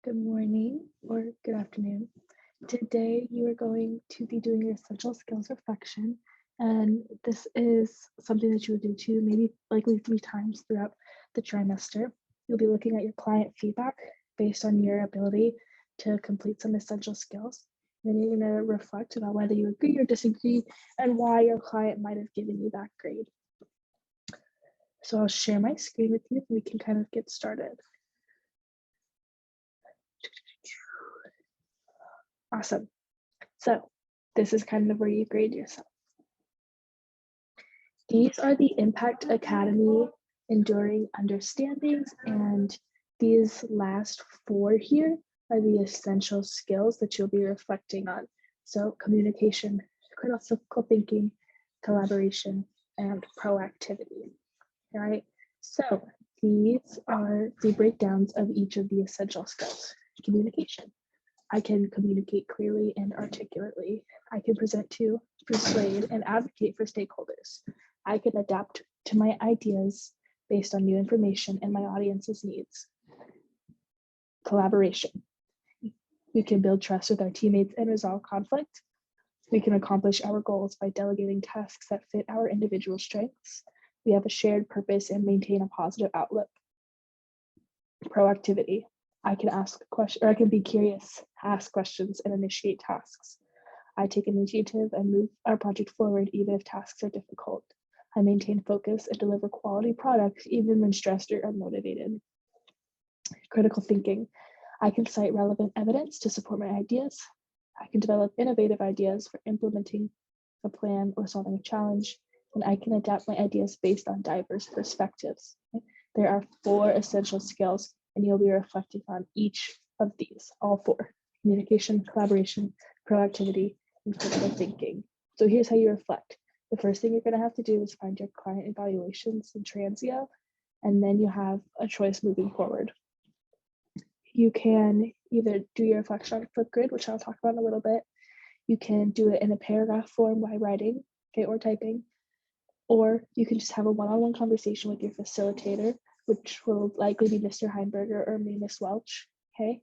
Good morning or good afternoon. Today you are going to be doing your essential skills reflection, and this is something that you would do too, maybe likely 3 times throughout the trimester. You'll be looking at your client feedback based on your ability to complete some essential skills. Then you're going to reflect about whether you agree or disagree and why your client might have given you that grade. So I'll share my screen with you and we can kind of get started. Awesome. So this is kind of where you grade yourself. These are the Impact Academy Enduring Understandings, and these last 4 here are the essential skills that you'll be reflecting on. So communication, critical thinking, collaboration, and proactivity. All right, so these are the breakdowns of each of the essential skills. Communication. I can communicate clearly and articulately. I can present to, persuade, and advocate for stakeholders. I can adapt to my ideas based on new information and my audience's needs. Collaboration. We can build trust with our teammates and resolve conflict. We can accomplish our goals by delegating tasks that fit our individual strengths. We have a shared purpose and maintain a positive outlook. Proactivity. I can ask questions, or I can be curious, ask questions, and initiate tasks. I take initiative and move our project forward even if tasks are difficult. I maintain focus and deliver quality products even when stressed or unmotivated. Critical thinking. I can cite relevant evidence to support my ideas. I can develop innovative ideas for implementing a plan or solving a challenge. And I can adapt my ideas based on diverse perspectives. There are 4 essential skills, and you'll be reflecting on each of these, all 4: communication, collaboration, proactivity, and critical thinking. So here's how you reflect. The first thing you're going to have to do is find your client evaluations in Transio, and then you have a choice moving forward. You can either do your reflection on Flipgrid, which I'll talk about in a little bit. You can do it in a paragraph form by writing, okay, or typing, or you can just have a one-on-one conversation with your facilitator, which will likely be Mr. Heimberger or me, Miss Welch, okay?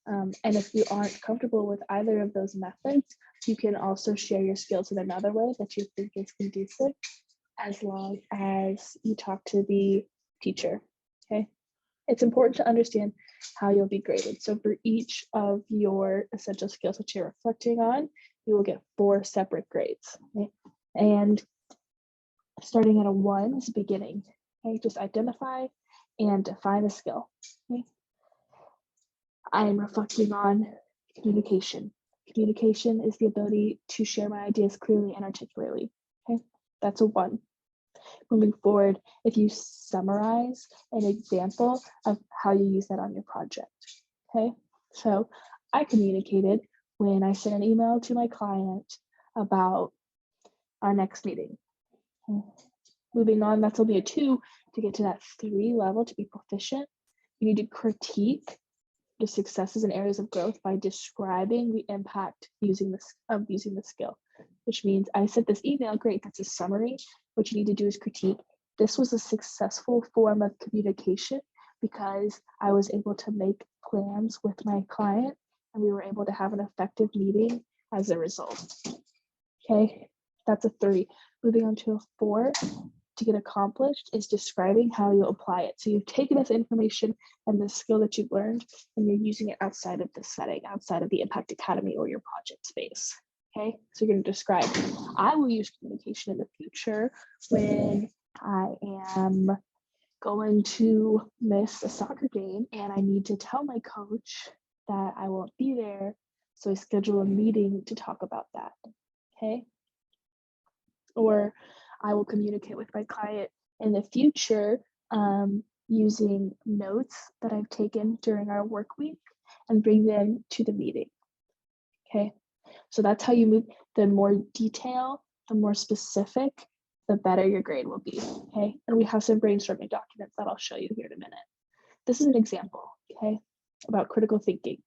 And if you aren't comfortable with either of those methods, you can also share your skills in another way that you think is conducive, as long as you talk to the teacher, okay? It's important to understand how you'll be graded. So for each of your essential skills that you're reflecting on, you will get 4 separate grades, okay? And starting at a 1 is beginning, okay? Just identify and define a skill, okay? I am reflecting on communication. Communication is the ability to share my ideas clearly and articulately, okay? That's a 1. Moving forward, if you summarize an example of how you use that on your project, okay? So I communicated when I sent an email to my client about our next meeting. Okay. Moving on, that's only a 2. To get to that 3 level, to be proficient, you need to critique the successes and areas of growth by describing the impact using the skill, which means I sent this email, great, that's a summary. What you need to do is critique. This was a successful form of communication because I was able to make plans with my client and we were able to have an effective meeting as a result. Okay, that's a 3. Moving on to a 4. To get accomplished is describing how you apply it. So you've taken this information and this skill that you've learned and you're using it outside of the setting, outside of the Impact Academy or your project space. Okay, so you're going to describe, I will use communication in the future when I am going to miss a soccer game and I need to tell my coach that I won't be there. So I schedule a meeting to talk about that. Okay. Or I will communicate with my client in the future using notes that I've taken during our work week and bring them to the meeting. Okay, so that's how you move. The more detail, the more specific, the better your grade will be. Okay, and we have some brainstorming documents that I'll show you here in a minute. This is an example, okay, about critical thinking.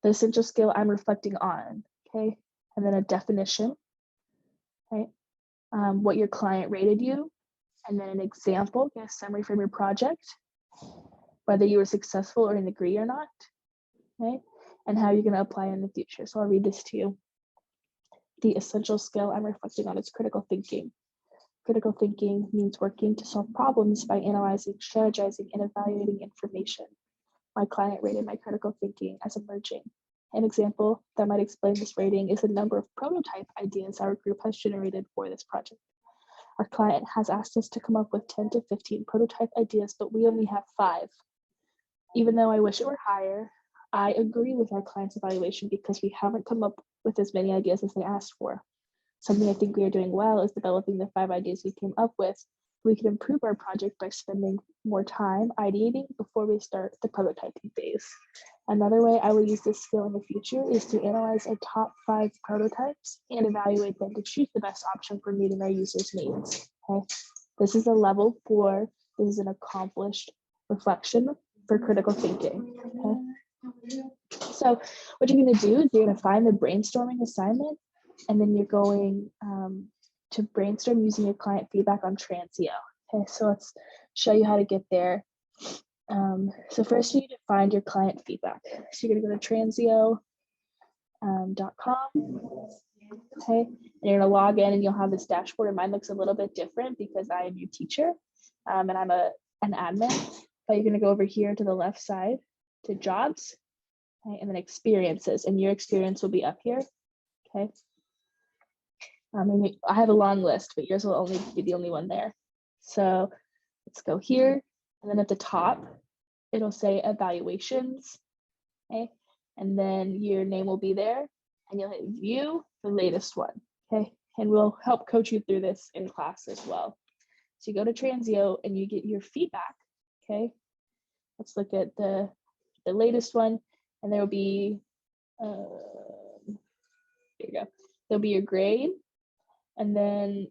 The essential skill I'm reflecting on, okay, and then a definition, right? What your client rated you, and then an example, a summary from your project, whether you were successful or in agree or not, okay? And how you're gonna apply it in the future. So I'll read this to you. The essential skill I'm reflecting on is critical thinking. Critical thinking means working to solve problems by analyzing, strategizing, and evaluating information. My client rated my critical thinking as emerging. An example that might explain this rating is the number of prototype ideas our group has generated for this project. Our client has asked us to come up with 10 to 15 prototype ideas, but we only have 5. Even though I wish it were higher, I agree with our client's evaluation because we haven't come up with as many ideas as they asked for. Something I think we are doing well is developing the 5 ideas we came up with. We can improve our project by spending more time ideating before we start the prototyping phase. Another way I will use this skill in the future is to analyze our top 5 prototypes and evaluate them to choose the best option for meeting our users' needs. Okay, this is a level 4. This is an accomplished reflection for critical thinking. Okay, so what you're going to do is you're going to find the brainstorming assignment, and then you're going to brainstorm using your client feedback on Transio. Okay, so let's show you how to get there. So first you need to find your client feedback. So you're gonna go to transio.com, okay? And you're gonna log in and you'll have this dashboard, and mine looks a little bit different because I am your teacher and I'm an admin, but you're gonna go over here to the left side to jobs, okay? And then experiences, and your experience will be up here, okay? I have a long list, but yours will only be the only one there. So let's go here, and then at the top, it'll say evaluations, okay? And then your name will be there, and you'll hit view the latest one, okay? And we'll help coach you through this in class as well. So you go to Transio and you get your feedback, okay? Let's look at the latest one, and there will be, there you go. There'll be your grade, and then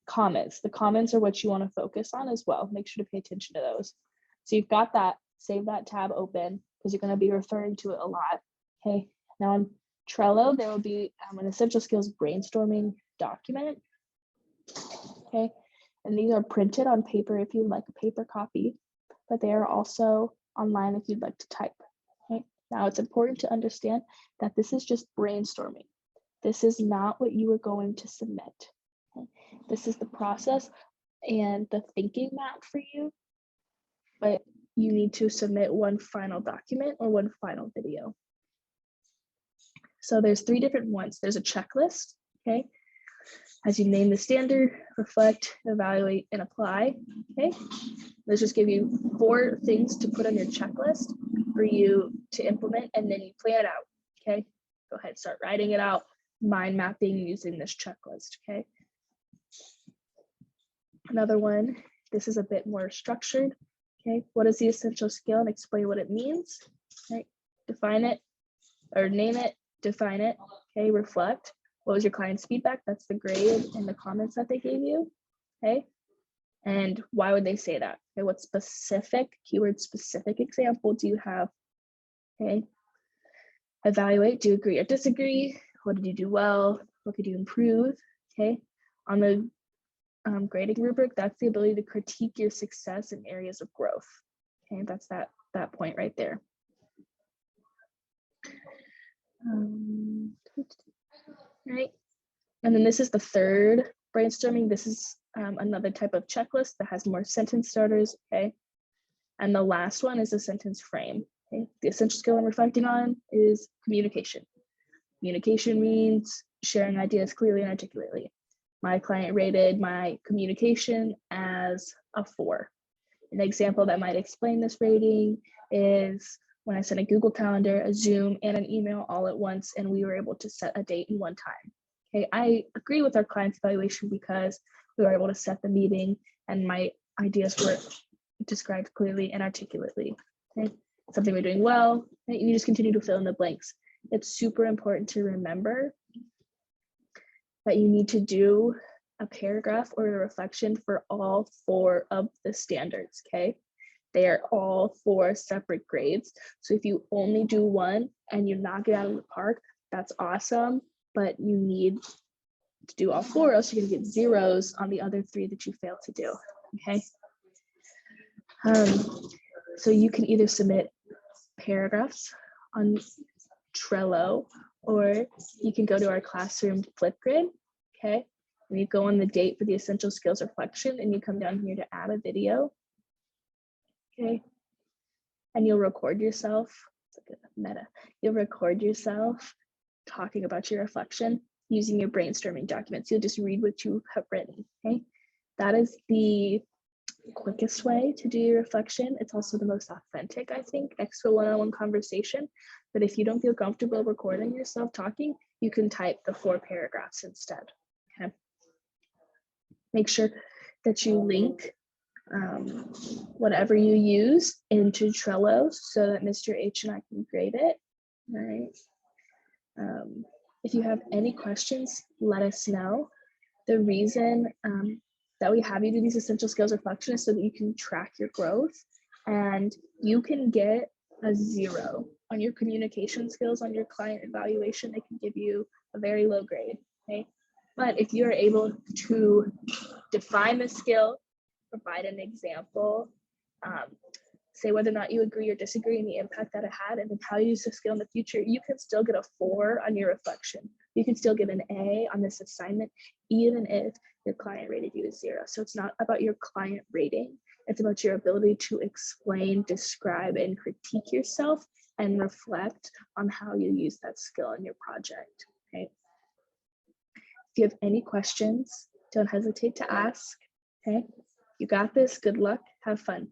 comments. The comments are what you want to focus on as well. Make sure to pay attention to those. So you've got that, save that tab open because you're going to be referring to it a lot. Okay, now on Trello, there will be an essential skills brainstorming document. Okay, and these are printed on paper if you'd like a paper copy, but they are also online if you'd like to type. Okay, now it's important to understand that this is just brainstorming. This is not what you are going to submit. Okay? This is the process and the thinking map for you, but you need to submit one final document or one final video. So there's 3 different ones. There's a checklist, okay? As you name the standard, reflect, evaluate, and apply, okay? Let's just give you 4 things to put on your checklist for you to implement, and then you plan it out, okay? Go ahead, start writing it out, mind mapping using this checklist, okay? Another one, this is a bit more structured, okay? What is the essential skill, and explain what it means, right? Define it, or name it, define it, okay? Reflect. What was your client's feedback? That's the grade and the comments that they gave you, okay? And why would they say that? Okay, what specific, keyword specific example do you have, okay? Evaluate, do you agree or disagree? What did you do well? What could you improve, okay? On the grading rubric, that's the ability to critique your success in areas of growth, okay? That's that point right there. Right, and then this is the 3rd brainstorming. This is another type of checklist that has more sentence starters, okay? And the last one is a sentence frame, okay? The essential skill I'm reflecting on is communication. Communication means sharing ideas clearly and articulately. My client rated my communication as a 4. An example that might explain this rating is when I sent a Google Calendar, a Zoom, and an email all at once, and we were able to set a date in one time. Okay, I agree with our client's evaluation because we were able to set the meeting and my ideas were described clearly and articulately. Okay, something we're doing well, right? You just continue to fill in the blanks. It's super important to remember that you need to do a paragraph or a reflection for all 4 of the standards, okay? They are all 4 separate grades. So if you only do one and you knock it out of the park, that's awesome, but you need to do all 4, or else you're gonna get zeros on the other 3 that you failed to do, okay? So you can either submit paragraphs on Trello, or you can go to our classroom Flipgrid, okay? And you go on the date for the essential skills reflection, and you come down here to add a video, okay? And you'll record yourself, it's like a meta, you'll record yourself talking about your reflection using your brainstorming documents. You'll just read what you have written, okay? That is the quickest way to do your reflection. It's also the most authentic, I think, next to a one-on-one conversation. But if you don't feel comfortable recording yourself talking, you can type the 4 paragraphs instead, okay? Make sure that you link whatever you use into Trello so that Mr. H and I can grade it, all right? If you have any questions, let us know. The reason that we have you do these essential skills reflection is so that you can track your growth, and you can get a 0 on your communication skills on your client evaluation. They can give you a very low grade, okay? But if you're able to define the skill, provide an example, say whether or not you agree or disagree and the impact that it had, and then how you use the skill in the future, you can still get a 4 on your reflection. You can still get an A on this assignment, even if your client rated you a 0. So it's not about your client rating. It's about your ability to explain, describe, and critique yourself and reflect on how you use that skill in your project, okay? If you have any questions, don't hesitate to ask, okay? You got this. Good luck. Have fun.